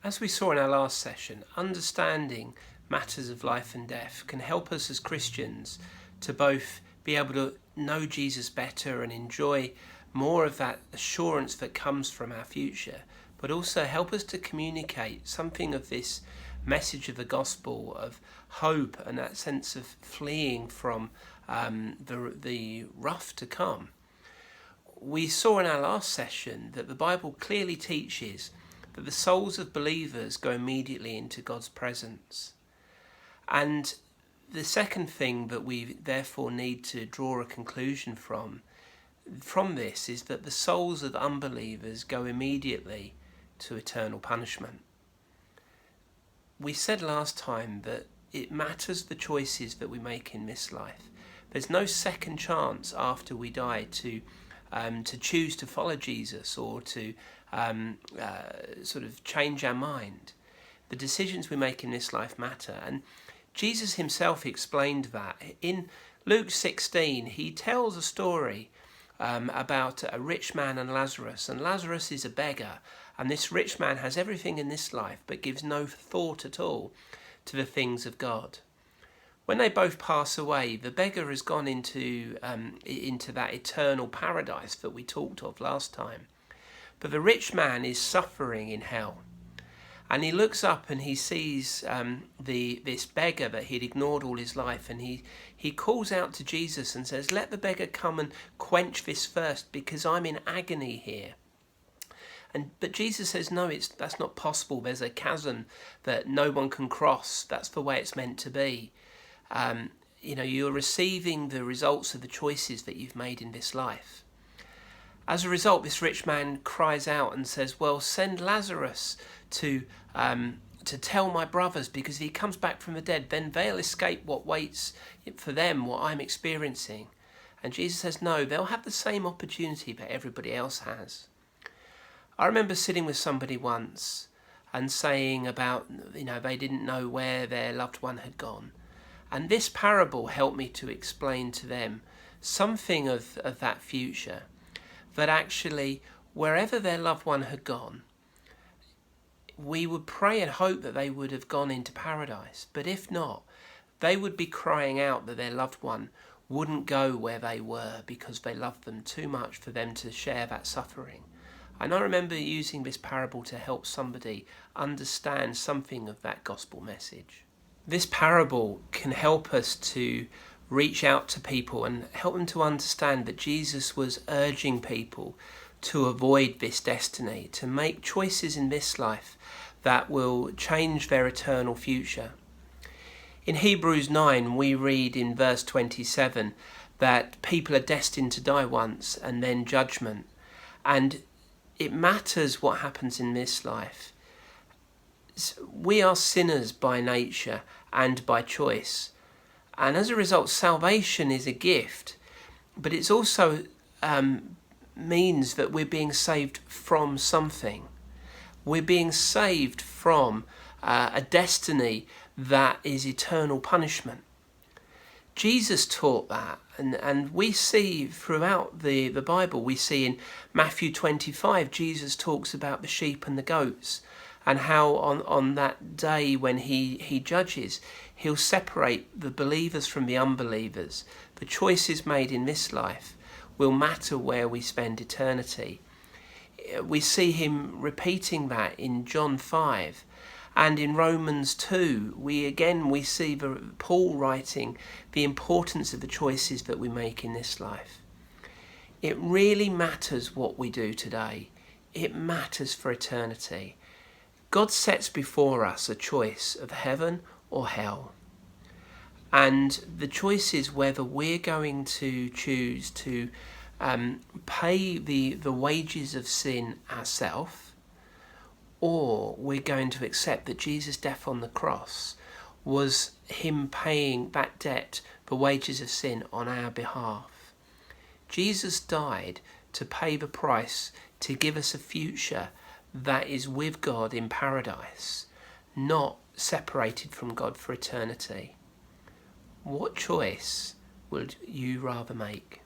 As we saw in our last session, understanding matters of life and death can help us as Christians to both be able to know Jesus better and enjoy more of that assurance that comes from our future, but also help us to communicate something of this message of the gospel of hope and that sense of fleeing from the rough to come. We saw in our last session that the Bible clearly teaches that the souls of believers go immediately into God's presence. And the second thing that we therefore need to draw a conclusion from this is that the souls of unbelievers go immediately to eternal punishment. We said last time that it matters the choices that we make in this life. There's no second chance after we die to choose to follow Jesus or to sort of change our mind. The decisions we make in this life matter. And Jesus himself explained that. In Luke 16, he tells a story about a rich man and Lazarus. And Lazarus is a beggar. And this rich man has everything in this life but gives no thought at all to the things of God. When they both pass away, the beggar has gone into that eternal paradise that we talked of last time. But the rich man is suffering in hell. And he looks up and he sees this beggar that he'd ignored all his life. And he calls out to Jesus and says, "Let the beggar come and quench this thirst because I'm in agony here." But Jesus says, no, that's not possible. There's a chasm that no one can cross. That's the way it's meant to be. You're receiving the results of the choices that you've made in this life. As a result, this rich man cries out and says, well, send Lazarus to tell my brothers, because if he comes back from the dead, then they'll escape what waits for them, what I'm experiencing. And Jesus says, no, they'll have the same opportunity that everybody else has. I remember sitting with somebody once and saying about, they didn't know where their loved one had gone. And this parable helped me to explain to them something of that future, that actually wherever their loved one had gone, we would pray and hope that they would have gone into paradise. But if not, they would be crying out that their loved one wouldn't go where they were because they loved them too much for them to share that suffering. And I remember using this parable to help somebody understand something of that gospel message. This parable can help us to reach out to people and help them to understand that Jesus was urging people to avoid this destiny, to make choices in this life that will change their eternal future. In Hebrews 9, we read in verse 27 that people are destined to die once and then judgment. And it matters what happens in this life. We are sinners by nature and by choice. And as a result, salvation is a gift. But it's also means that we're being saved from something. We're being saved from a destiny that is eternal punishment. Jesus taught that, and we see throughout the Bible, we see in Matthew 25, Jesus talks about the sheep and the goats, and how on that day when he judges, he'll separate the believers from the unbelievers. The choices made in this life will matter where we spend eternity. We see him repeating that in John 5. And in Romans 2, we see Paul writing the importance of the choices that we make in this life. It really matters what we do today. It matters for eternity. God sets before us a choice of heaven or hell. And the choice is whether we're going to choose to pay the wages of sin ourselves, or we're going to accept that Jesus' death on the cross was him paying that debt, the wages of sin, on our behalf. Jesus died to pay the price to give us a future that is with God in paradise, not separated from God for eternity. What choice would you rather make?